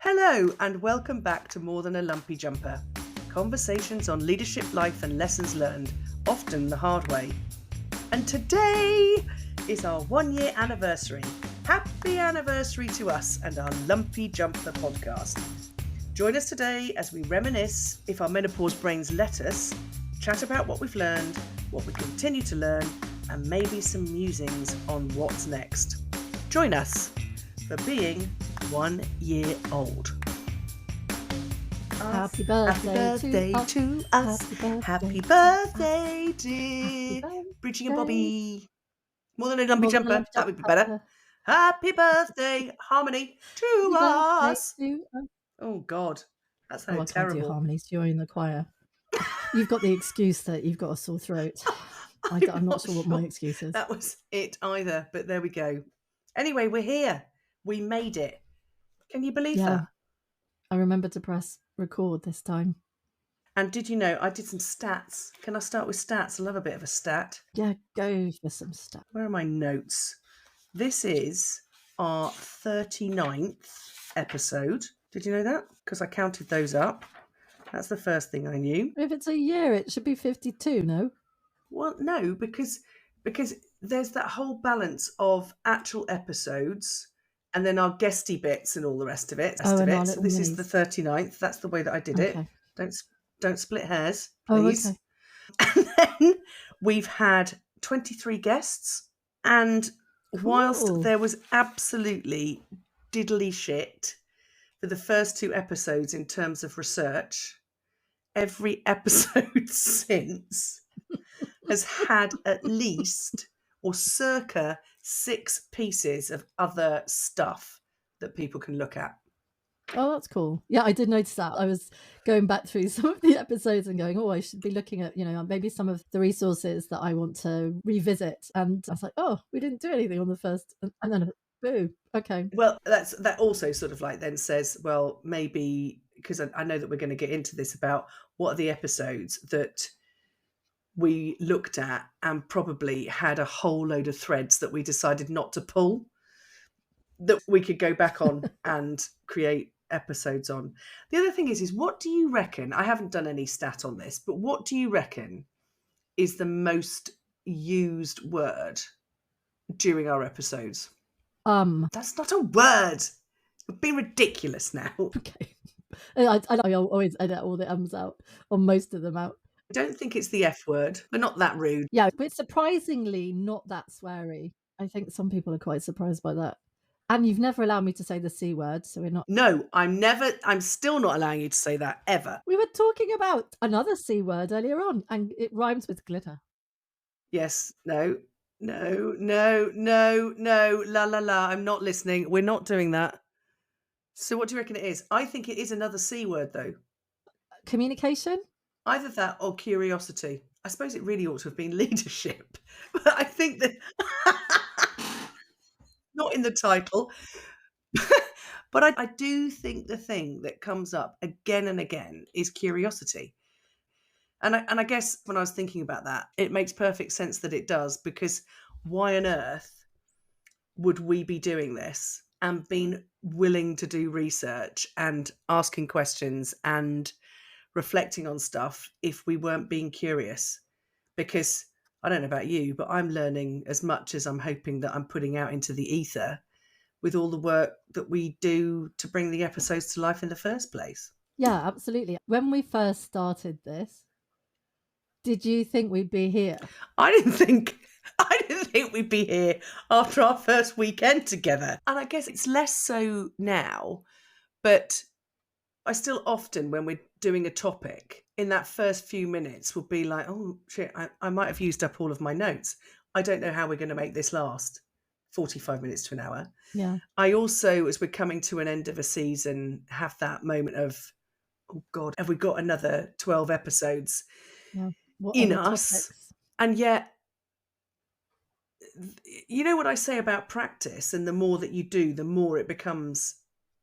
Hello and welcome back to More Than a Lumpy Jumper. Conversations on leadership, life and lessons learned, often the hard way. And today is our 1 year anniversary. Happy anniversary to us and our Lumpy Jumper podcast. Join us today as we reminisce, if our menopause brains let us, chat about what we've learned, what we continue to learn, and maybe some musings on what's next. Join us for being 1 year old. Happy birthday to us. Happy birthday, dear. Bridgie and Bobby. More than a lumpy jumper. That would be better. Happy birthday, harmony to us. Oh, God. That sounded terrible. I can't do harmonies. You're in the choir. You've got the excuse that you've got a sore throat. I'm not sure what my excuse is. That was it either, but there we go. Anyway, we're here. We made it. Can you believe that? I remember to press record this time. And did you know I did some stats? Can I start with stats? I love a bit of a stat. Yeah, go for some stats. Where are my notes? This is our 39th episode. Did you know that? Because I counted those up. That's the first thing I knew. If it's a year, it should be 52, no? Well, no, because there's that whole balance of actual episodes and then our guesty bits and all the rest of it. So this is the 39th. That's the way that I did it. Don't split hairs, please. And then we've had 23 guests. And whilst there was absolutely diddly shit for the first two episodes in terms of research, every episode since has had at least or circa 6 pieces of other stuff that people can look at. Oh, that's cool. Yeah, I did notice that. I was going back through some of the episodes and going, I should be looking at, maybe some of the resources that I want to revisit. And I was like, we didn't do anything on the first. And then, boo, okay. Well, that also sort of like then says, well, maybe, because I know that we're going to get into this about what are the episodes that we looked at and probably had a whole load of threads that we decided not to pull that we could go back on and create episodes on. The other thing is what do you reckon? I haven't done any stat on this, but what do you reckon is the most used word during our episodes? That's not a word. It'd be ridiculous now. Okay. I always edit all the ums out, or most of them out. I don't think it's the F word. We're not that rude. Yeah, but surprisingly not that sweary. I think some people are quite surprised by that. And you've never allowed me to say the C word, so we're not... No, I'm still not allowing you to say that, ever. We were talking about another C word earlier on, and it rhymes with glitter. Yes, no, la, la, la, I'm not listening. We're not doing that. So what do you reckon it is? I think it is another C word, though. Communication? Either that or curiosity. I suppose it really ought to have been leadership. But I think that... not in the title. But I do think the thing that comes up again and again is curiosity. And I guess when I was thinking about that, it makes perfect sense that it does, because why on earth would we be doing this and being willing to do research and asking questions and reflecting on stuff if we weren't being curious? Because I don't know about you, but I'm learning as much as I'm hoping that I'm putting out into the ether with all the work that we do to bring the episodes to life in the first place. Yeah, absolutely. When we first started this, did you think we'd be here? I didn't think we'd be here after our first weekend together. And I guess it's less so now, but I still often, when we're doing a topic, in that first few minutes will be like, oh shit, I might have used up all of my notes. I don't know how we're going to make this last 45 minutes to an hour. Yeah. I also, as we're coming to an end of a season, have that moment of, oh God, have we got another 12 episodes in us? Topics? And yet, you know what I say about practice, and the more that you do, the more it becomes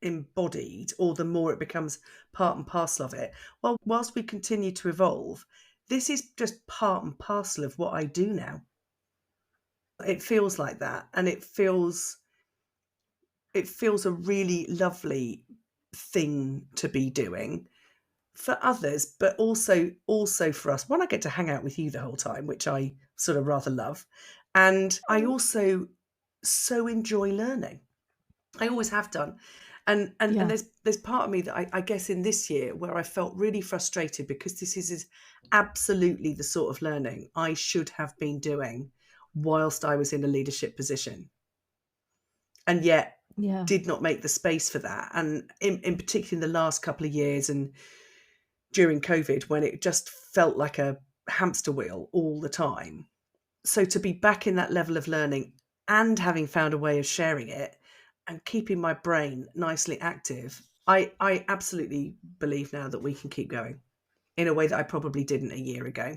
embodied, or the more it becomes part and parcel of it. Well, whilst we continue to evolve, this is just part and parcel of what I do now. It feels like that, and it feels a really lovely thing to be doing for others, but also for us. One, I get to hang out with you the whole time, which I sort of rather love. And I also so enjoy learning. I always have done. And Yeah. there's part of me that I guess in this year where I felt really frustrated because this is absolutely the sort of learning I should have been doing whilst I was in a leadership position. And yet Yeah. did not make the space for that. And in particular in the last couple of years and during COVID, when it just felt like a hamster wheel all the time. So to be back in that level of learning and having found a way of sharing it and keeping my brain nicely active, I absolutely believe now that we can keep going in a way that I probably didn't a year ago.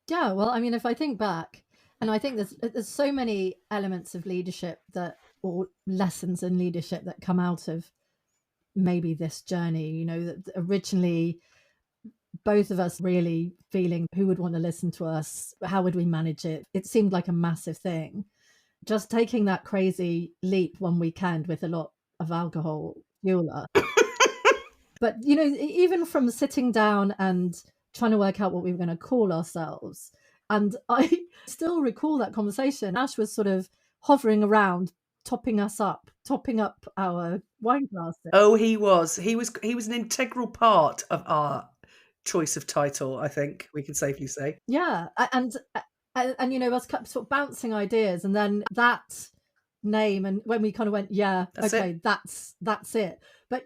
Yeah, well, I mean, if I think back, and I think there's so many elements of leadership that, or lessons in leadership that come out of maybe this journey, you know, that originally both of us really feeling who would want to listen to us, how would we manage it? It seemed like a massive thing. Just taking that crazy leap one weekend with a lot of alcohol fuel us. But, you know, even from sitting down and trying to work out what we were going to call ourselves, and I still recall that conversation. Ash was sort of hovering around, topping us up, topping up our wine glasses. Oh, he was. He was an integral part of our choice of title, I think we can safely say. Yeah, and you know, us kept sort of bouncing ideas, and then that name, and when we kind of went, yeah, That's okay, it. that's it. But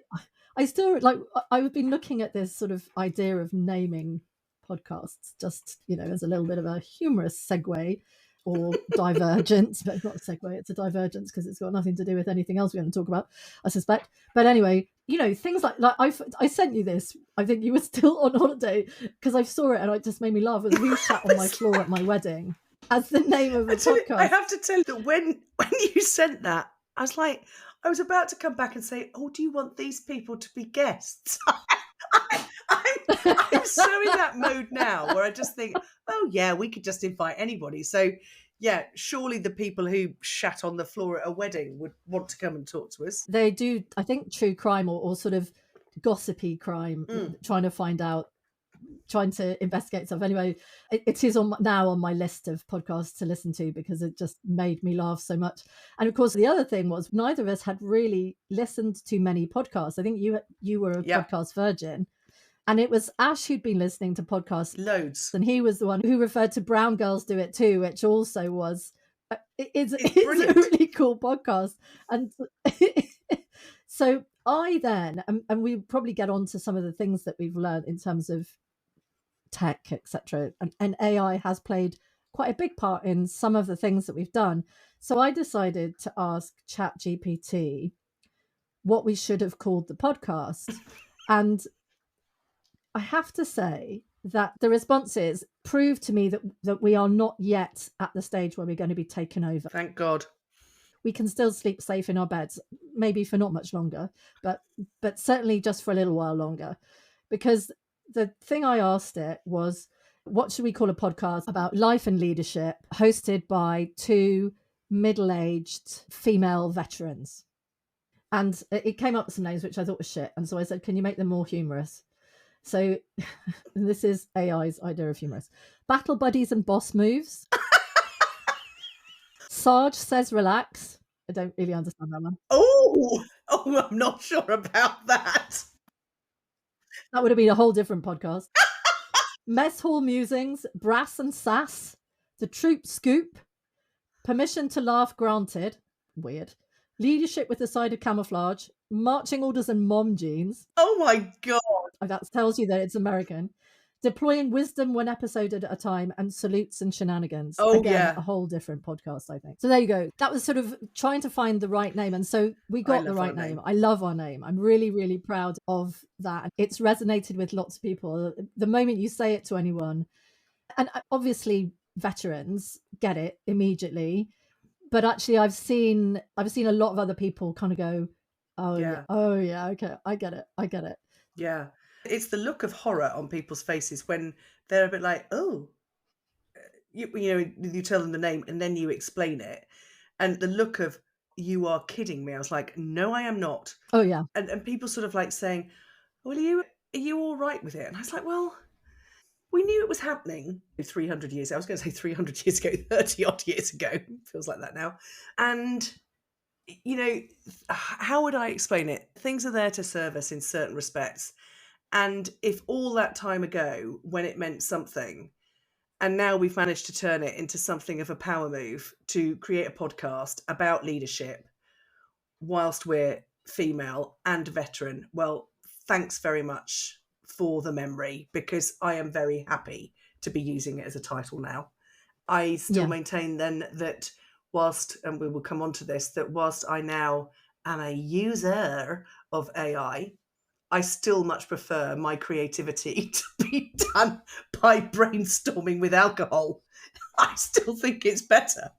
I still like I've been looking at this sort of idea of naming podcasts, just you know, as a little bit of a humorous segue or divergence, but not a segue, it's a divergence because it's got nothing to do with anything else we're going to talk about, I suspect. But anyway, you know, things like I sent you this. I think you were still on holiday because I saw it and it just made me laugh. It was Who Sat on My Floor at My Wedding as the name of the podcast. I have to tell you that when you sent that, I was like, I was about to come back and say, "Oh, do you want these people to be guests?" I'm so in that mode now where I just think, "Oh yeah, we could just invite anybody." So yeah, surely the people who shat on the floor at a wedding would want to come and talk to us. They do, I think, true crime or sort of gossipy crime, trying to find out, trying to investigate stuff. Anyway, it is now on my list of podcasts to listen to because it just made me laugh so much. And of course, the other thing was neither of us had really listened to many podcasts. I think you were a podcast virgin, and it was Ash who'd been listening to podcasts loads, and he was the one who referred to Brown Girls Do It Too, which also was it's a really cool podcast. And so I then, and we probably get on to some of the things that we've learned in terms of tech, etc. And AI has played quite a big part in some of the things that we've done. So I decided to ask ChatGPT what we should have called the podcast. And I have to say that the responses prove to me that we are not yet at the stage where we're going to be taken over. Thank God. We can still sleep safe in our beds, maybe for not much longer, but certainly just for a little while longer. Because the thing I asked it was, what should we call a podcast about life and leadership hosted by two middle-aged female veterans? And it came up with some names which I thought was shit. And so I said, can you make them more humorous? So this is AI's idea of humorous. Battle buddies and boss moves. Sarge says relax. I don't really understand that one. Oh, I'm not sure about that. That would have been a whole different podcast. Mess hall musings, brass and sass, the troop scoop, permission to laugh granted. Weird. Leadership with a side of camouflage, marching orders and mom jeans. Oh my God. That tells you that it's American. Deploying wisdom one episode at a time, and salutes and shenanigans. Oh, again, yeah. A whole different podcast, I think. So there you go. That was sort of trying to find the right name. And so we got the right name. I love our name. I'm really, really proud of that. It's resonated with lots of people. The moment you say it to anyone, and obviously veterans get it immediately, but actually I've seen a lot of other people kind of go, oh yeah, okay, I get it. Yeah. It's the look of horror on people's faces when they're a bit like, oh, you know, you tell them the name and then you explain it. And the look of, you are kidding me. I was like, no, I am not. Oh, yeah. And people sort of like saying, well, are you all right with it? And I was like, well, we knew it was happening 300 years. I was going to say 300 years ago, 30 odd years ago. Feels like that now. And, how would I explain it? Things are there to serve us in certain respects. And if all that time ago, when it meant something, and now we've managed to turn it into something of a power move to create a podcast about leadership whilst we're female and veteran, well, thanks very much for the memory, because I am very happy to be using it as a title now. I still maintain then that whilst, and we will come on to this, that whilst I now am a user of AI, I still much prefer my creativity to be done by brainstorming with alcohol. I still think it's better.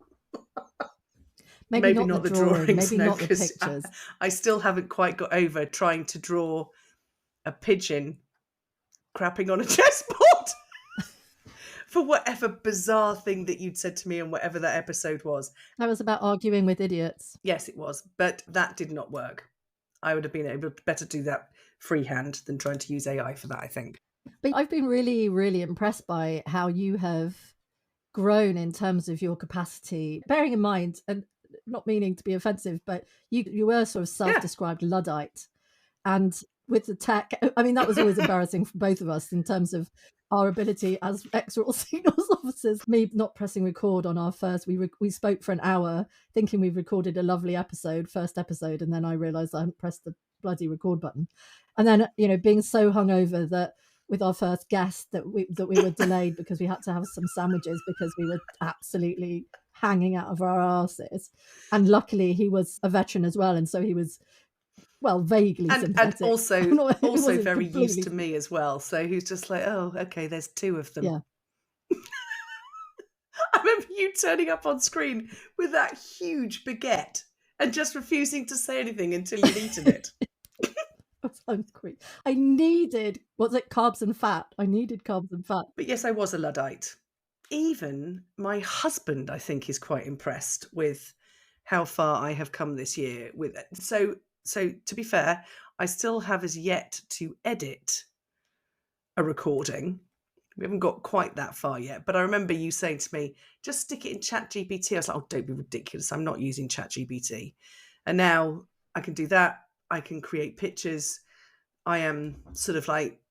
Maybe not the drawings, maybe not the pictures. I still haven't quite got over trying to draw a pigeon crapping on a chessboard for whatever bizarre thing that you'd said to me and whatever that episode was. That was about arguing with idiots. Yes, it was, but that did not work. I would have been able to better do that freehand than trying to use AI for that, I think. But I've been really, really impressed by how you have grown in terms of your capacity, bearing in mind, and not meaning to be offensive, but you were sort of self-described Luddite. And with the tech, I mean, that was always embarrassing for both of us in terms of our ability as ex-Royal Signals officers. Me not pressing record on our first, we spoke for an hour thinking we recorded a lovely first episode, and then I realised I hadn't pressed the bloody record button. And then, being so hungover that with our first guest that we were delayed because we had to have some sandwiches because we were absolutely hanging out of our arses. And luckily he was a veteran as well, and so he was, well, vaguely sympathetic. And also very used to me as well. So he was just like, oh, okay, there's two of them. Yeah. I remember you turning up on screen with that huge baguette and just refusing to say anything until you'd eaten it. I needed, carbs and fat? I needed carbs and fat. But yes, I was a Luddite. Even my husband, I think, is quite impressed with how far I have come this year with it. So to be fair, I still have as yet to edit a recording. We haven't got quite that far yet, but I remember you saying to me, just stick it in ChatGPT. I was like, oh, don't be ridiculous. I'm not using ChatGPT. And now I can do that. I can create pictures. I am sort of like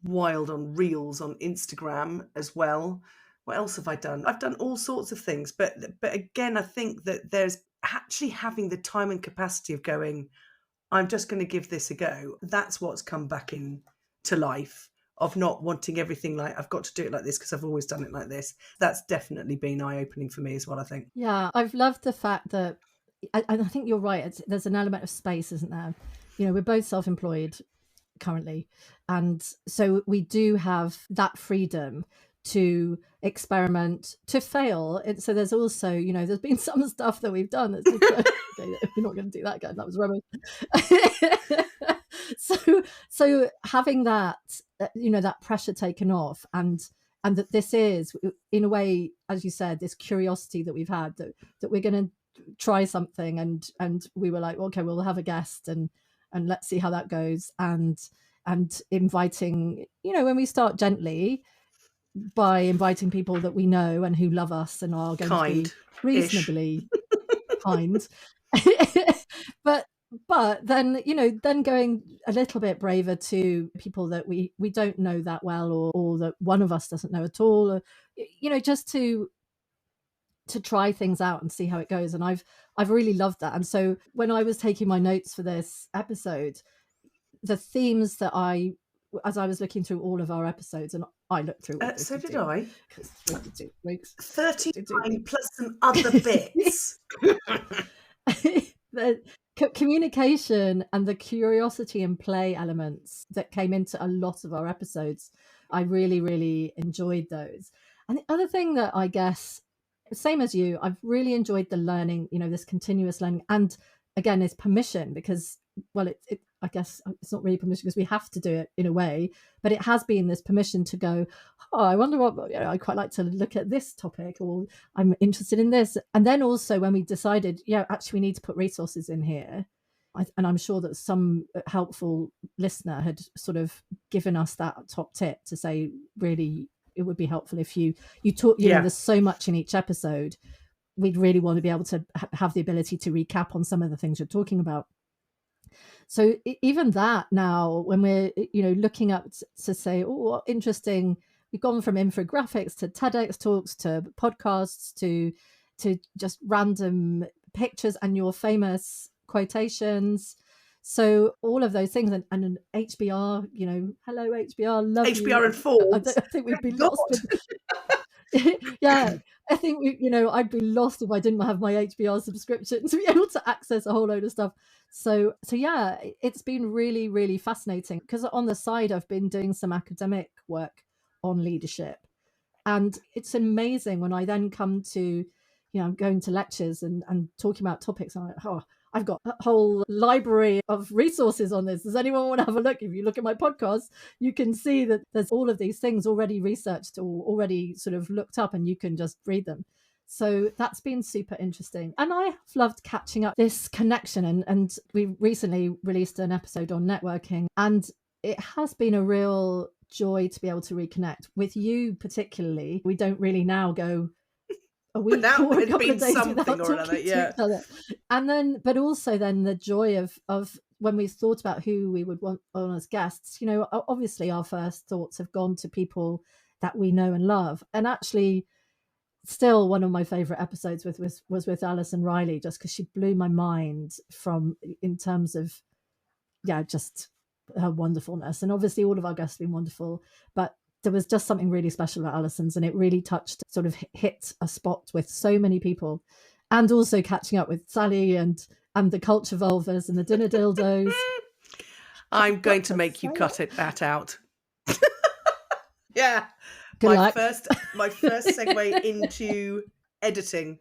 wild on reels on Instagram as well. What else have I done? I've done all sorts of things. But again, I think that there's actually having the time and capacity of going, I'm just going to give this a go. That's what's come back into life, of not wanting everything like, I've got to do it like this because I've always done it like this. That's definitely been eye-opening for me as well, I think. Yeah, I've loved the fact that, I think you're right, there's an element of space, isn't there? We're both self-employed currently. And so we do have that freedom to experiment, to fail. So there's also, there's been some stuff that we've done that's just, okay, we're not going to do that again. That was rubbish. So having that, that pressure taken off, and that this is, in a way, as you said, this curiosity that we've had, that we're going to try something, and we were like, okay, we'll have a guest and let's see how that goes, and inviting, when we start gently by inviting people that we know and who love us and are going to be reasonably kind. But then, then going a little bit braver to people that we don't know that well, or that one of us doesn't know at all, or, just to try things out and see how it goes. And I've really loved that. And so when I was taking my notes for this episode, the themes that as I was looking through all of our episodes, and I looked through all so did I. 32 weeks. 39 plus some other bits. The communication and the curiosity and play elements that came into a lot of our episodes, I really, really enjoyed those. And the other thing that I guess, same as you, I've really enjoyed the learning, this continuous learning. And again, it's permission, because well, I guess it's not really permission because we have to do it in a way, but it has been this permission to go, oh, I wonder what, I quite like to look at this topic, or I'm interested in this. And then also when we decided, actually we need to put resources in here. And I'm sure that some helpful listener had sort of given us that top tip to say, really, it would be helpful if you talk, there's so much in each episode. We'd really want to be able to have the ability to recap on some of the things you're talking about. So even that now, when we're, looking up to say, oh, what interesting, we've gone from infographics to TEDx talks to podcasts to just random pictures and your famous quotations. So all of those things, and an HBR, hello HBR, love HBR you. and Forbes. I think we'd be lost with yeah, I think I'd be lost if I didn't have my HBR subscription to be able to access a whole load of stuff. So yeah, it's been really, really fascinating because on the side I've been doing some academic work on leadership, and it's amazing when I then come to, I'm going to lectures and talking about topics. I'm like, oh, I've got a whole library of resources on this. Does anyone want to have a look? If you look at my podcast, you can see that there's all of these things already researched or already sort of looked up, and you can just read them. So that's been super interesting. And I have loved catching up this connection. And we recently released an episode on networking, and it has been a real joy to be able to reconnect with you particularly. We don't really now go a week or a couple of days without talking to each other. And then, but also then the joy of when we thought about who we would want on as guests, obviously our first thoughts have gone to people that we know and love. And actually, still one of my favorite episodes was with Alison Riley, just because she blew my mind in terms of, just her wonderfulness. And obviously all of our guests have been wonderful, but there was just something really special about Alison's, and it really sort of hit a spot with so many people. And also catching up with Sally and the culture vulvas and the dinner dildos. I'm going to make you cut that out. Yeah. Good luck. My first segue into editing.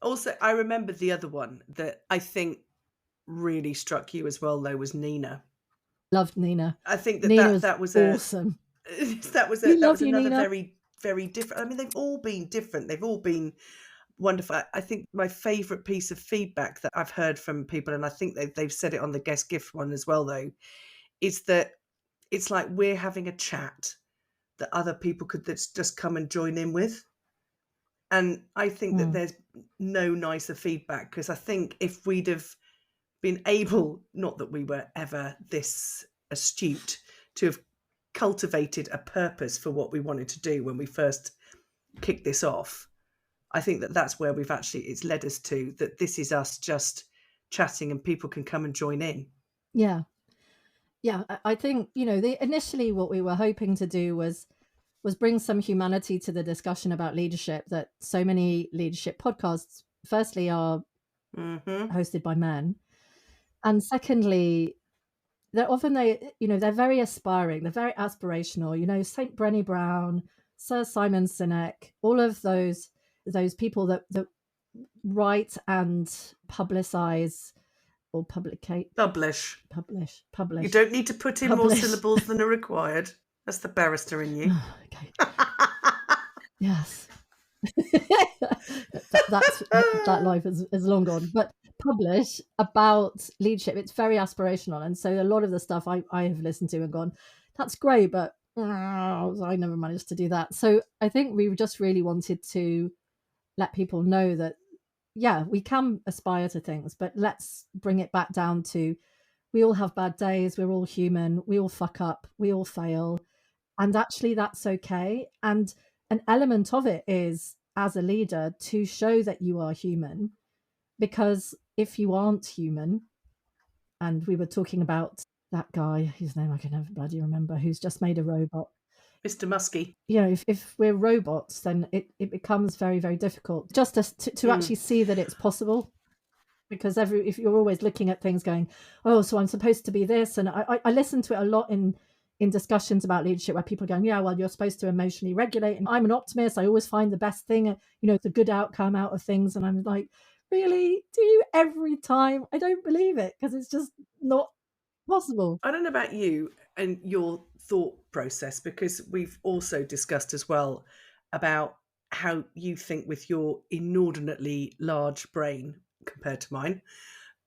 Also, I remember the other one that I think really struck you as well, though, was Nina. Loved Nina. I think that was awesome. That was another Nina. Very, very different. I mean, they've all been different. They've all been wonderful. I think my favourite piece of feedback that I've heard from people, and I think they've said it on the guest gift one as well, though, is that it's like we're having a chat that other people could just come and join in with. And I think that there's no nicer feedback, because I think if we'd have been able, not that we were ever this astute, to have cultivated a purpose for what we wanted to do when we first kicked this off, I think that's where it's led us to, that this is us just chatting and people can come and join in. Yeah. Yeah, I think, initially what we were hoping to do was bring some humanity to the discussion about leadership, that so many leadership podcasts, firstly, are hosted by men. And secondly, they're often, they're very aspiring, they're very aspirational, St. Brené Brown, Sir Simon Sinek, all of those people that write and publicize or publish. You don't need to put in more syllables than are required. That's the barrister in you. Okay. Yes. that life is long gone. But publish about leadership. It's very aspirational. And so a lot of the stuff I have listened to and gone, that's great, but I never managed to do that. So I think we just really wanted to let people know that, we can aspire to things, but let's bring it back down to, we all have bad days. We're all human. We all fuck up. We all fail. And actually that's okay. And an element of it is, as a leader, to show that you are human, because if you aren't human, and we were talking about that guy whose name I can never bloody remember, who's just made a robot, Mr. Muskie. If we're robots, then it becomes very, very difficult just to actually see that it's possible. Because if you're always looking at things going, oh, so I'm supposed to be this, and I listen to it a lot in discussions about leadership, where people are going, well, you're supposed to emotionally regulate, and I'm an optimist. I always find the best thing, the good outcome out of things, and I'm like, Really? Do you every time? I don't believe it because it's just not possible. I don't know about you and your thought process, because we've also discussed as well about how you think with your inordinately large brain compared to mine,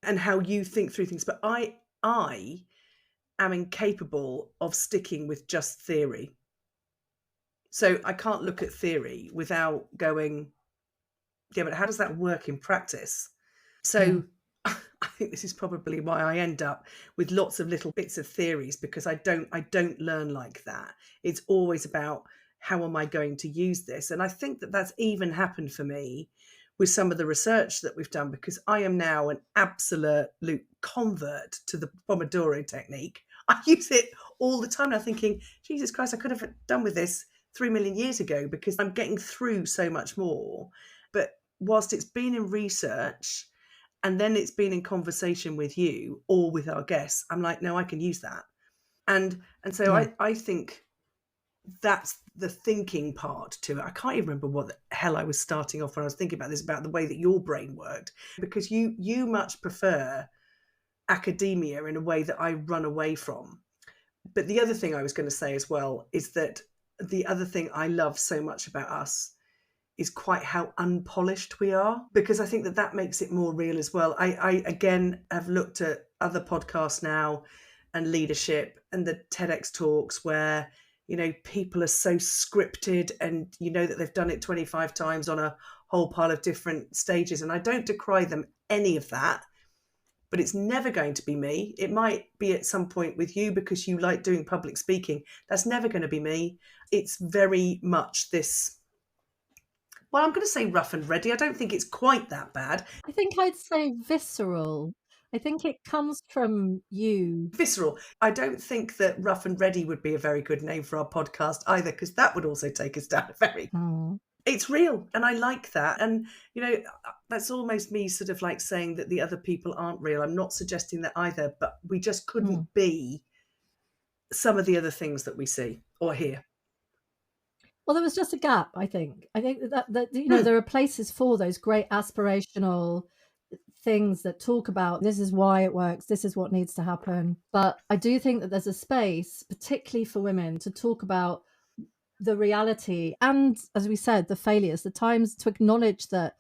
and how you think through things. But I am incapable of sticking with just theory. So I can't look at theory without going, yeah, but how does that work in practice? Yeah. So I think this is probably why I end up with lots of little bits of theories, because I don't learn like that. It's always about how am I going to use this? And I think that that's even happened for me with some of the research that we've done, because I am now an absolute convert to the Pomodoro technique. I use it all the time. And I'm thinking, Jesus Christ, I could have done with this 3 million years ago, because I'm getting through so much more. But whilst it's been in research, and then it's been in conversation with you or with our guests, I'm like, no, I can use that. And so Yeah. I think that's the thinking part to it. I can't even remember what the hell I was starting off when I was thinking about this, about the way that your brain worked, because you much prefer academia in a way that I run away from. But the other thing I was going to say as well is that the other thing I love so much about us is quite how unpolished we are, because I think that that makes it more real as well. I again have looked at other podcasts now and leadership and the TEDx talks where, people are so scripted, and that they've done it 25 times on a whole pile of different stages. And I don't decry them any of that, but it's never going to be me. It might be at some point with you because you like doing public speaking. That's never going to be me. It's very much this, well, I'm going to say rough and ready. I don't think it's quite that bad. I think I'd say visceral. I think it comes from you. Visceral. I don't think that rough and ready would be a very good name for our podcast either, because that would also take us down a very. Oh. It's real, and I like that. And that's almost me sort of like saying that the other people aren't real. I'm not suggesting that either, but we just Mm. couldn't be some of the other things that we see or hear. Well, there was just a gap, I think. I think that Hmm. there are places for those great aspirational things that talk about this is why it works, this is what needs to happen. But I do think that there's a space, particularly for women, to talk about the reality and, as we said, the failures, the times to acknowledge that,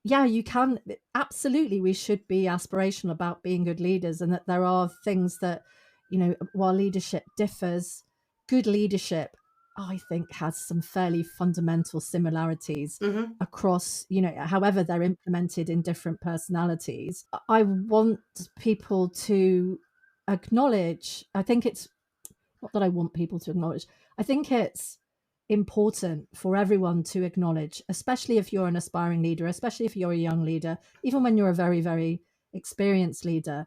yeah, you can absolutely, we should be aspirational about being good leaders, and that there are things that, while leadership differs, good leadership, I think, has some fairly fundamental similarities Mm-hmm. across, however they're implemented in different personalities. I want people to acknowledge, I think it's not that I want people to acknowledge, I think it's important for everyone to acknowledge, especially if you're an aspiring leader, especially if you're a young leader, even when you're a very, very experienced leader,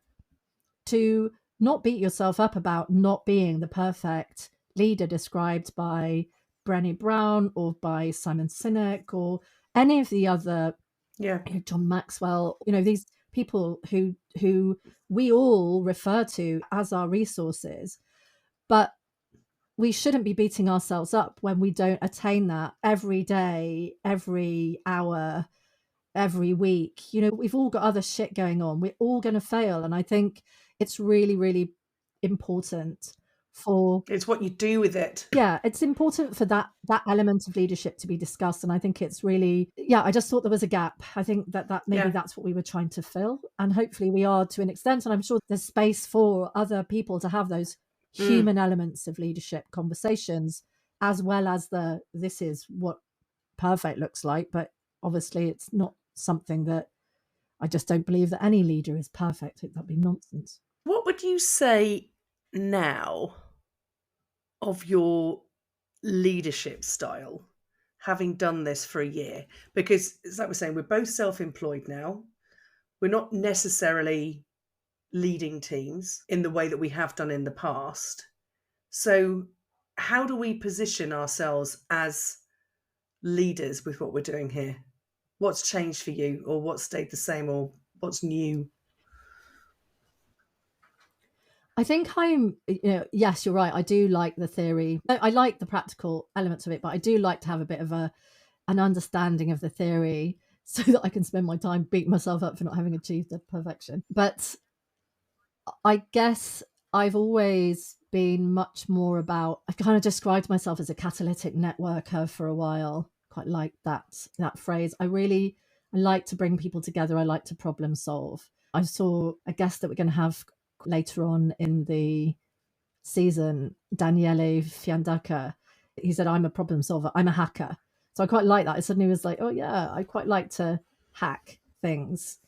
to not beat yourself up about not being the perfect leader described by Brené Brown or by Simon Sinek or any of the other, Yeah. John Maxwell, these people who we all refer to as our resources. But we shouldn't be beating ourselves up when we don't attain that every day, every hour, every week. We've all got other shit going on. We're all going to fail. And I think it's really, really important for, It's what you do with it. yeah, it's important for that element of leadership to be discussed. And I think it's really, yeah, I just thought there was a gap. I think that maybe Yeah. that's what we were trying to fill. And hopefully we are to an extent. And I'm sure there's space for other people to have those Mm. human elements of leadership conversations, as well as this is what perfect looks like. But obviously it's not something that, I just don't believe that any leader is perfect. That'd be nonsense. What would you say now of your leadership style, having done this for a year? Because it's like we're saying, we're both self-employed now. We're not necessarily leading teams in the way that we have done in the past. So how do we position ourselves as leaders with what we're doing here? What's changed for you, or what stayed the same, or what's new? I think yes, you're right. I do like the theory. I like the practical elements of it, but I do like to have a bit of an understanding of the theory. so that I can spend my time beating myself up for not having achieved the perfection. But I guess I've always been much more about, I kind of described myself as a catalytic networker for a while. Quite like that phrase. I like to bring people together. I like to problem solve. I saw a guest that we're going to have later on in the season, Daniele Fiandaca. He said, I'm a problem solver, I'm a hacker. So I quite like that. I suddenly was like, oh yeah, I quite like to hack things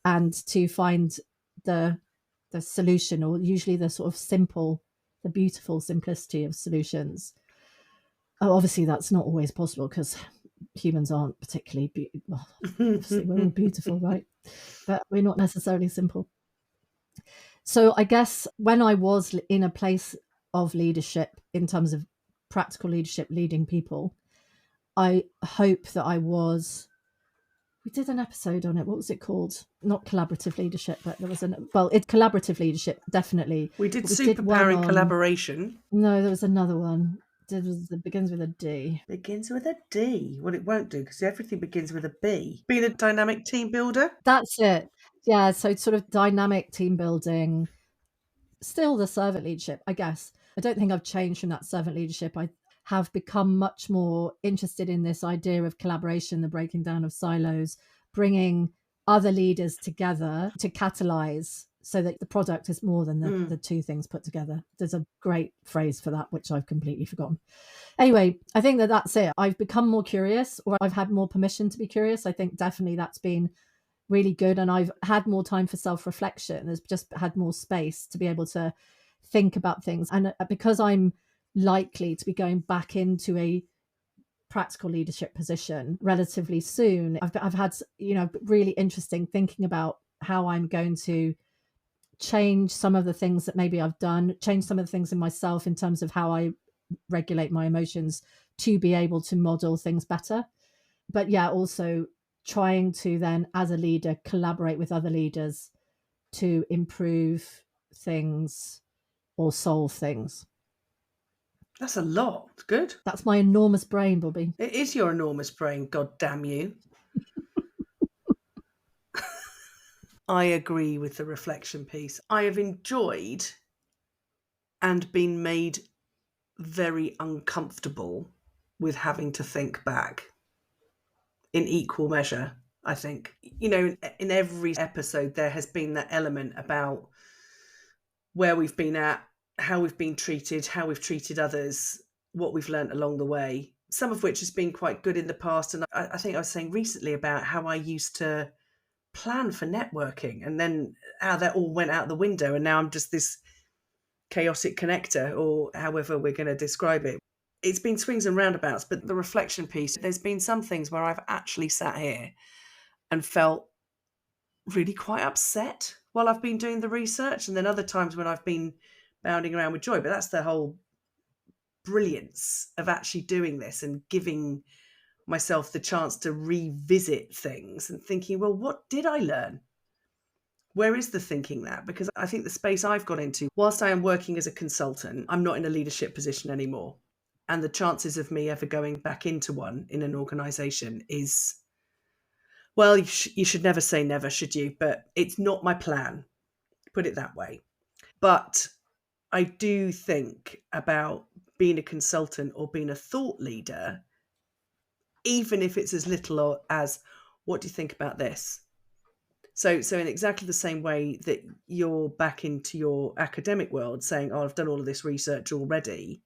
and to find the solution, or usually the sort of simple, the beautiful simplicity of solutions. Oh, obviously that's not always possible because humans aren't particularly well, obviously we're all beautiful, right? But we're not necessarily simple. So I guess when I was in a place of leadership in terms of practical leadership, leading people, I hope that I was. We did an episode on it. What was it called? Not collaborative leadership, but there was it's collaborative leadership, definitely. We did We did one superpowering on collaboration. No, there was another one. It begins with a D. Begins with a D. Well, it won't do because everything begins with a B. Being a dynamic team builder. That's it. Yeah, so sort of dynamic team building, still the servant leadership, I guess. I don't think I've changed from that servant leadership. I have become much more interested in this idea of collaboration, the breaking down of silos, bringing other leaders together to catalyze so that the product is more than the two things put together. There's a great phrase for that, which I've completely forgotten. Anyway, I think that's it. I've become more curious, or I've had more permission to be curious. I think definitely that's been really good. And I've had more time for self-reflection. There's just had more space to be able to think about things. And because I'm likely to be going back into a practical leadership position relatively soon, I've had, really interesting thinking about how I'm going to change some of the things that maybe I've done, change some of the things in myself in terms of how I regulate my emotions to be able to model things better. But yeah, also trying to then, as a leader, collaborate with other leaders to improve things or solve things. That's a lot. It's good. That's my enormous brain, Bobby. It is your enormous brain, god damn you. I agree with the reflection piece. I have enjoyed and been made very uncomfortable with having to think back in equal measure, I think. In every episode, there has been that element about where we've been at, how we've been treated, how we've treated others, what we've learnt along the way, some of which has been quite good in the past. And I think I was saying recently about how I used to plan for networking and then how that all went out the window. And now I'm just this chaotic connector, or however we're going to describe it. It's been swings and roundabouts, but the reflection piece, there's been some things where I've actually sat here and felt really quite upset while I've been doing the research, and then other times when I've been bounding around with joy. But that's the whole brilliance of actually doing this and giving myself the chance to revisit things and thinking, well, what did I learn? Where is the thinking that? Because I think the space I've got into, whilst I am working as a consultant, I'm not in a leadership position anymore. And the chances of me ever going back into one in an organisation is, well, you should never say never, should you? But it's not my plan, put it that way. But I do think about being a consultant or being a thought leader, even if it's as little as, what do you think about this? So in exactly the same way that you're back into your academic world saying, oh, I've done all of this research already,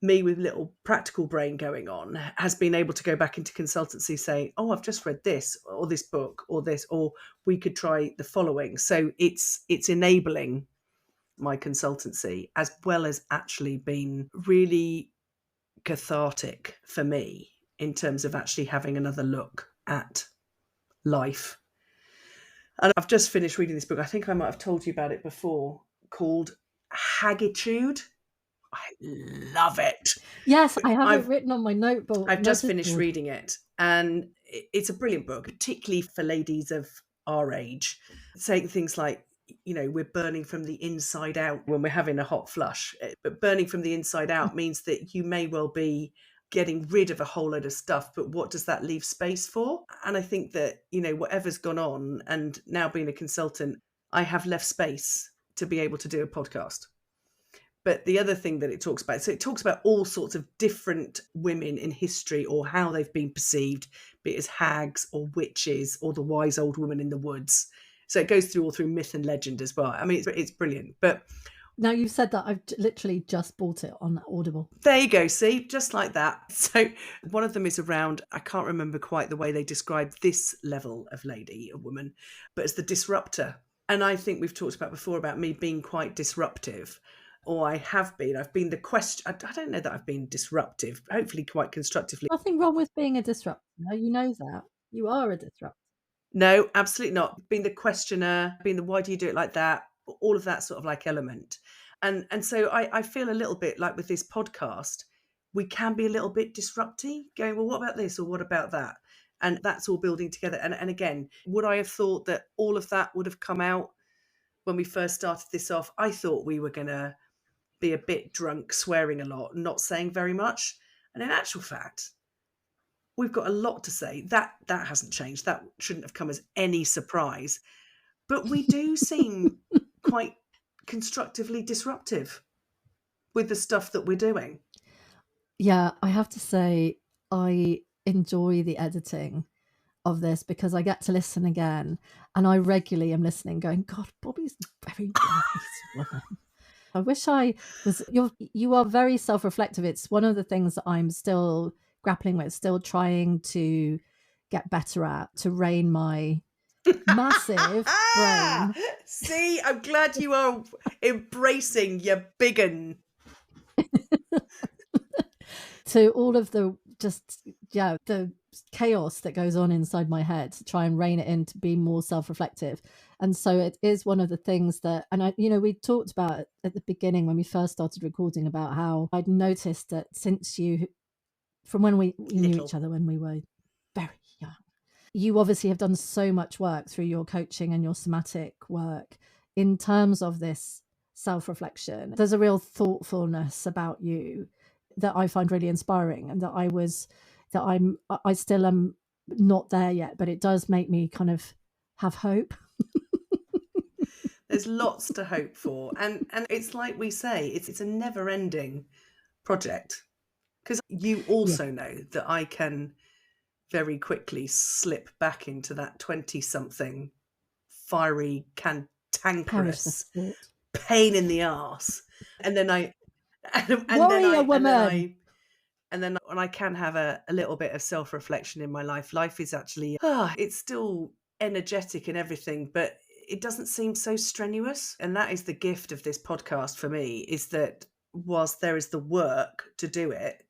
me with little practical brain going on has been able to go back into consultancy saying, oh, I've just read this or this book or this, or we could try the following. So it's enabling my consultancy, as well as actually being really cathartic for me in terms of actually having another look at life. And I've just finished reading this book. I think I might have told you about it before, called Haggitude. I love it. Yes, I have it written on my notebook. I've just finished reading it, and it's a brilliant book, particularly for ladies of our age, saying things like, we're burning from the inside out when we're having a hot flush. But burning from the inside out means that you may well be getting rid of a whole load of stuff, but what does that leave space for? And I think that, whatever's gone on, and now being a consultant, I have left space to be able to do a podcast. But the other thing that it talks about, so it talks about all sorts of different women in history or how they've been perceived, be it as hags or witches or the wise old woman in the woods. So it goes through all through myth and legend as well. I mean, it's brilliant. But now you've said that, I've literally just bought it on Audible. there you go. See, just like that. So one of them is around, I can't remember quite the way they describe this level of lady, a woman, but it's the disruptor. And I think we've talked about before about me being quite disruptive. Or I've been the question. I don't know that I've been disruptive, hopefully quite constructively. Nothing wrong with being a disruptor. You know that. You are a disruptor. No, absolutely not. Being the questioner, being the why do you do it like that, all of that sort of like element. And so I feel a little bit like with this podcast, we can be a little bit disruptive, going, well, what about this or what about that? And that's all building together. And again, would I have thought that all of that would have come out when we first started this off? I thought we were going to be a bit drunk, swearing a lot, not saying very much. And in actual fact, we've got a lot to say. That hasn't changed. That shouldn't have come as any surprise. But we do seem quite constructively disruptive with the stuff that we're doing. Yeah, I have to say, I enjoy the editing of this because I get to listen again, and I regularly am listening going, God, Bobby's a very wise woman. I wish I was. You are very self-reflective. It's one of the things that I'm still grappling with, still trying to get better at, to rein my massive brain. See, I'm glad you are embracing your big un. To all of the the chaos that goes on inside my head, to try and rein it in, to be more self-reflective. And so it is one of the things that, and we talked about it at the beginning when we first started recording, about how I'd noticed that since from when we knew each other when we were very young, you obviously have done so much work through your coaching and your somatic work in terms of this self-reflection. There's a real thoughtfulness about you that I find really inspiring, and that I still am not there yet, but it does make me kind of have hope. There's lots to hope for. And it's like we say, it's a never-ending project. Because you also know that I can very quickly slip back into that 20-something fiery, cantankerous pain in the arse. And then I can have a little bit of self-reflection in my life. Life is actually, it's still energetic and everything, but it doesn't seem so strenuous. And that is the gift of this podcast for me, is that whilst there is the work to do it,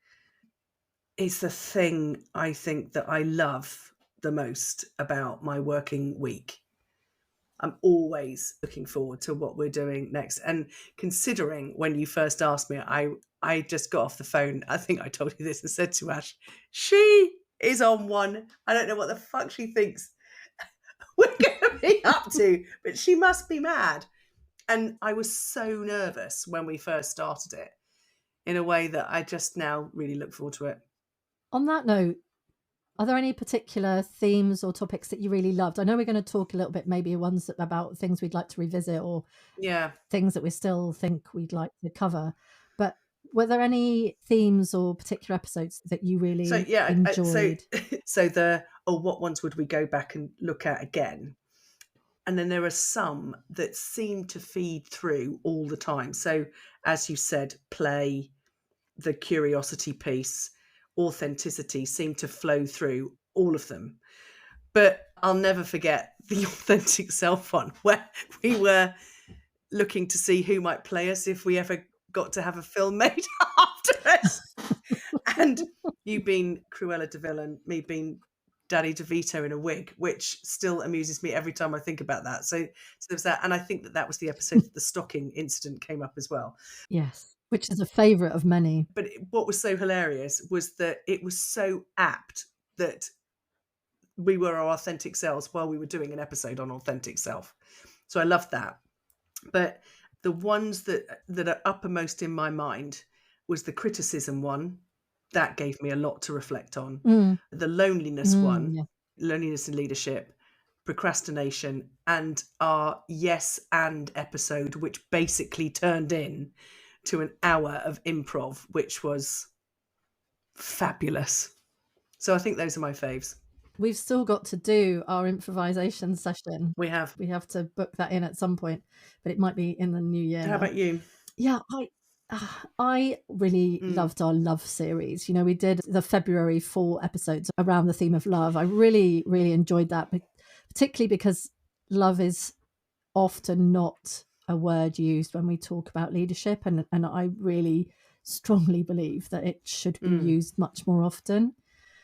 it's the thing I think that I love the most about my working week. I'm always looking forward to what we're doing next. And considering when you first asked me, I just got off the phone. I think I told you this and said to Ash, she is on one. I don't know what the fuck she thinks we're going to be up to, but she must be mad. And I was so nervous when we first started it, in a way that I just now really look forward to it. On that note, are there any particular themes or topics that you really loved? I know we're going to talk a little bit, maybe ones about things we'd like to revisit, or things that we still think we'd like to cover. But were there any themes or particular episodes that you really enjoyed? What ones would we go back and look at again? And then there are some that seem to feed through all the time. So as you said, play, the curiosity piece, authenticity seem to flow through all of them. But I'll never forget the authentic self one, where we were looking to see who might play us if we ever got to have a film made after us. And you being Cruella de Vil and me being Danny DeVito in a wig, which still amuses me every time I think about that. So there's that. And I think that was the episode that the stocking incident came up as well. Yes, which is a favourite of many. But what was so hilarious was that it was so apt that we were our authentic selves while we were doing an episode on authentic self. So I loved that. But the ones that are uppermost in my mind was the criticism one, That gave me a lot to reflect on. Mm. The loneliness one, Yeah. loneliness in leadership, procrastination, and our yes and episode, which basically turned in to an hour of improv, which was fabulous. So I think those are my faves. We've still got to do our improvisation session. We have. We have to book that in at some point, but it might be in the new year How now. about you? Yeah, I really loved our love series. You know, we did the February 4 episodes around the theme of love. I really, really enjoyed that, particularly because love is often not a word used when we talk about leadership, and I really strongly believe that it should be used much more often.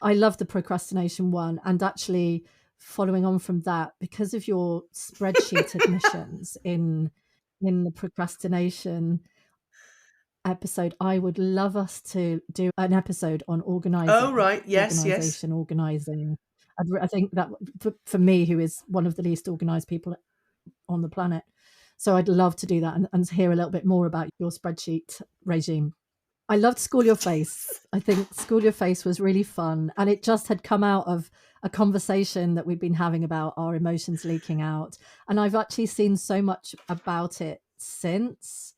I love the procrastination one, and actually following on from that, because of your spreadsheet admissions in the procrastination episode, I would love us to do an episode on Oh, organising, right. Yes, yes. organising. I think that for me, who is one of the least organised people on the planet, so I'd love to do that and hear a little bit more about your spreadsheet regime. I loved School Your Face. I think School Your Face was really fun, and it just had come out of a conversation that we've been having about our emotions leaking out, and I've actually seen so much about it since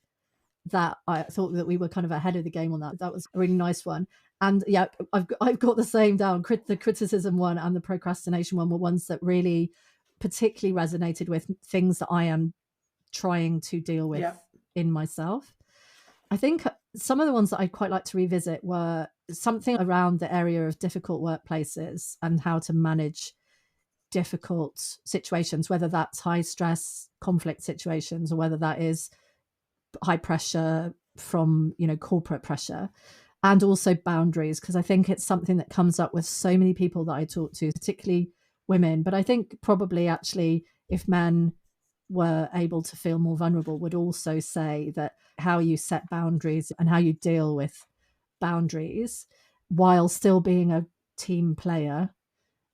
that I thought that we were kind of ahead of the game on that. That was a really nice one. And yeah, I've got the same down. The criticism one and the procrastination one were ones that really particularly resonated with things that I am trying to deal with in myself. I think some of the ones that I'd quite like to revisit were something around the area of difficult workplaces and how to manage difficult situations, whether that's high stress conflict situations or whether that is high pressure from, you know, corporate pressure, and also boundaries, because I think it's something that comes up with so many people that I talk to, particularly women, but I think probably actually if men were able to feel more vulnerable would also say that how you set boundaries and how you deal with boundaries while still being a team player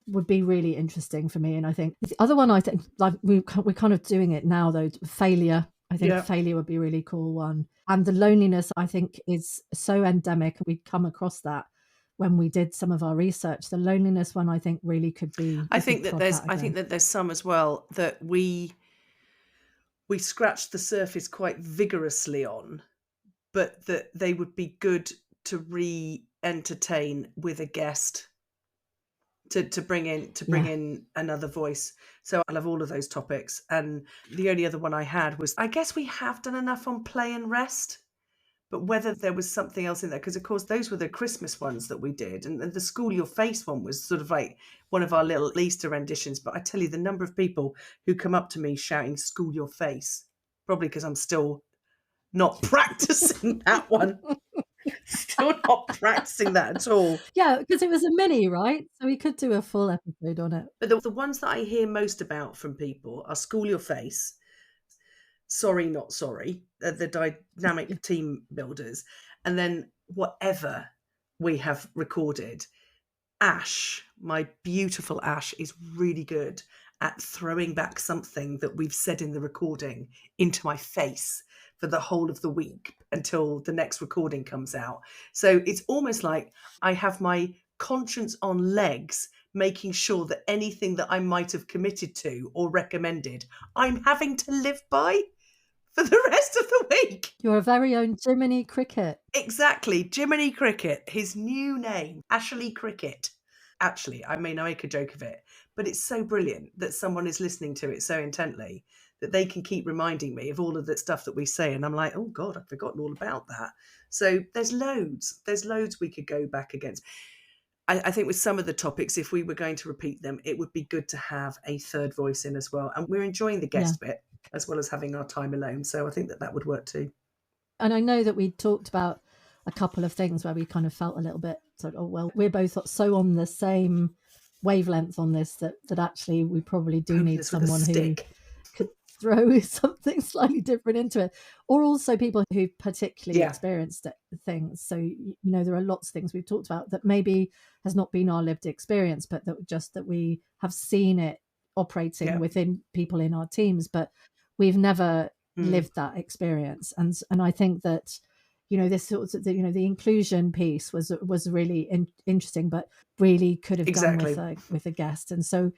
would be really interesting for me. And I think the other one, I think, like we're kind of doing it now though, failure. I think failure would be a really cool one. And the loneliness, I think, is so endemic. We'd come across that when we did some of our research. The loneliness one, I think, really could be. I think that there's some as well that we scratched the surface quite vigorously on, but that they would be good to re-entertain with a guest to bring in another voice. So I love all of those topics. And the only other one I had was, I guess we have done enough on play and rest, but whether there was something else in there, because of course those were the Christmas ones that we did, and the School Your Face one was sort of like one of our little Easter renditions. But I tell you, the number of people who come up to me shouting "School Your Face," probably because I'm still not practicing that one. Still not practicing that at all. Yeah, because it was a mini, right? So we could do a full episode on it. But the ones that I hear most about from people are School Your Face, Sorry Not Sorry, the dynamic team builders, and then whatever we have recorded. Ash, my beautiful Ash, is really good at throwing back something that we've said in the recording into my face for the whole of the week until the next recording comes out. So it's almost like I have my conscience on legs, making sure that anything that I might have committed to or recommended, I'm having to live by for the rest of the week. Your very own Jiminy Cricket. Exactly. Jiminy Cricket, his new name, Ashley Cricket. Actually, I mean, I make a joke of it, but it's so brilliant that someone is listening to it so intently that they can keep reminding me of all of the stuff that we say. And I'm like, oh God, I've forgotten all about that. So there's loads we could go back against. I think with some of the topics, if we were going to repeat them, it would be good to have a third voice in as well. And we're enjoying the guest bit as well as having our time alone. So I think that would work too. And I know that we talked about a couple of things where we kind of felt a little bit sort of, oh, well, we're both so on the same wavelength on this that actually we probably do need someone who could throw something slightly different into it, or also people who particularly experienced things. So, you know, there are lots of things we've talked about that maybe has not been our lived experience, but that we have seen it operating within people in our teams, but we've never lived that experience. And I think that this sort of, the inclusion piece was really interesting, but really could have done with a guest. And so,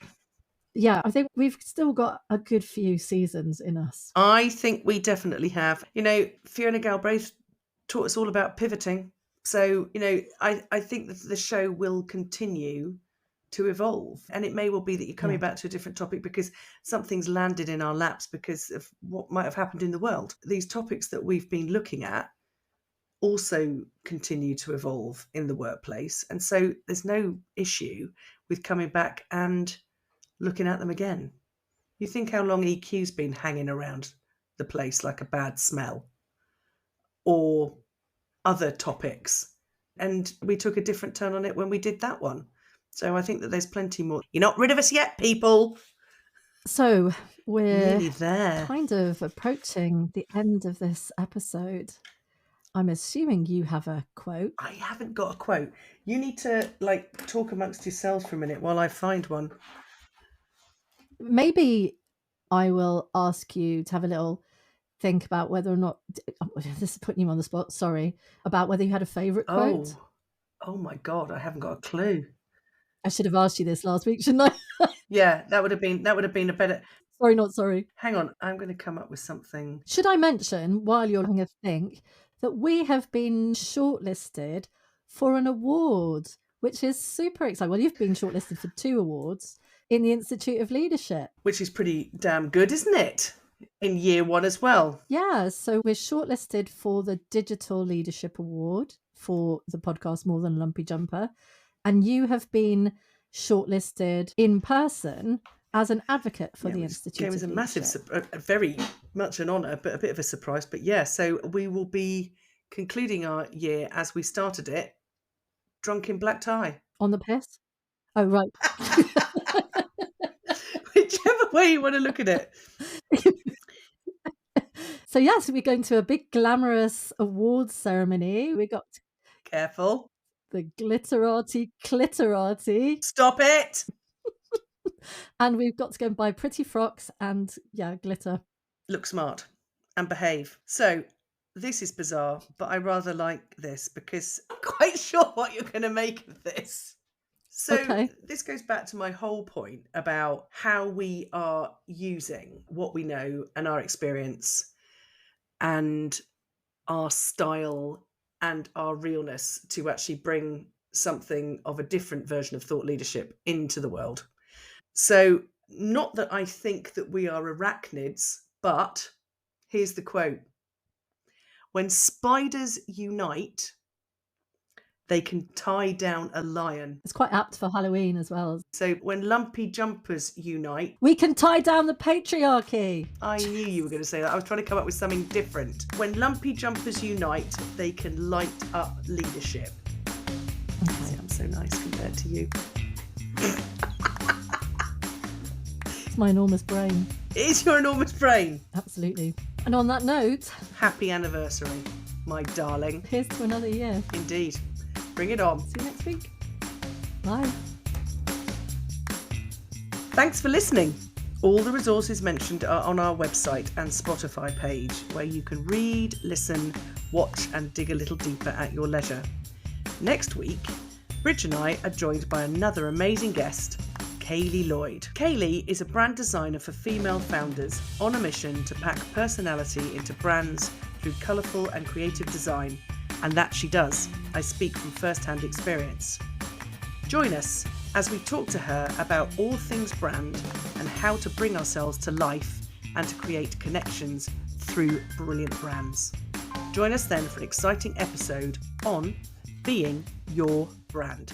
yeah, I think we've still got a good few seasons in us. I think we definitely have. Fiona Galbraith taught us all about pivoting. So, I think that the show will continue to evolve. And it may well be that you're coming back to a different topic because something's landed in our laps because of what might have happened in the world. These topics that we've been looking at also continue to evolve in the workplace. And so there's no issue with coming back and looking at them again. You think how long EQ's been hanging around the place like a bad smell, or other topics. And we took a different turn on it when we did that one. So I think that there's plenty more. You're not rid of us yet, people. So we're nearly there. Kind of approaching the end of this episode. I'm assuming you have a quote. I haven't got a quote. You need to talk amongst yourselves for a minute while I find one. Maybe I will ask you to have a little think about whether or not, this is putting you on the spot, sorry, about whether you had a favourite quote. Oh my God, I haven't got a clue. I should have asked you this last week, shouldn't I? Yeah, that would have been a better. Sorry, not sorry. Hang on, I'm going to come up with something. Should I mention, while you're having a think, that we have been shortlisted for an award, which is super exciting. Well, you've been shortlisted for 2 awards in the Institute of Leadership. Which is pretty damn good, isn't it? In year 1 as well. Yeah, so we're shortlisted for the Digital Leadership Award for the podcast More Than Lumpy Jumper. And you have been shortlisted in person as an advocate for the Institute of Leadership. It was a very much an honour, but a bit of a surprise. But yeah, so we will be concluding our year as we started it, drunk in black tie. On the piss? Oh, right. Whichever way you want to look at it. So yes, we're going to a big glamorous awards ceremony. We got careful. The glitterati clitorati. Stop it. And we've got to go and buy pretty frocks and glitter. Look smart and behave. So this is bizarre, but I rather like this because I'm quite sure what you're going to make of this. So This goes back to my whole point about how we are using what we know and our experience and our style and our realness to actually bring something of a different version of thought leadership into the world. So not that I think that we are arachnids, but here's the quote. When spiders unite, they can tie down a lion. It's quite apt for Halloween as well. So when lumpy jumpers unite, we can tie down the patriarchy. I knew you were going to say that. I was trying to come up with something different. When lumpy jumpers unite, they can light up leadership. Okay. I'm so nice compared to you. It's my enormous brain. It is your enormous brain. Absolutely. And on that note, happy anniversary, my darling. Here's to another year. Indeed. Bring it on. See you next week. Bye. Thanks for listening. All the resources mentioned are on our website and Spotify page, where you can read, listen, watch and dig a little deeper at your leisure. Next week, Bridge and I are joined by another amazing guest, Kaylee Lloyd. Kaylee is a brand designer for female founders on a mission to pack personality into brands through colourful and creative design. And that she does. I speak from first-hand experience. Join us as we talk to her about all things brand and how to bring ourselves to life and to create connections through brilliant brands. Join us then for an exciting episode on being your brand.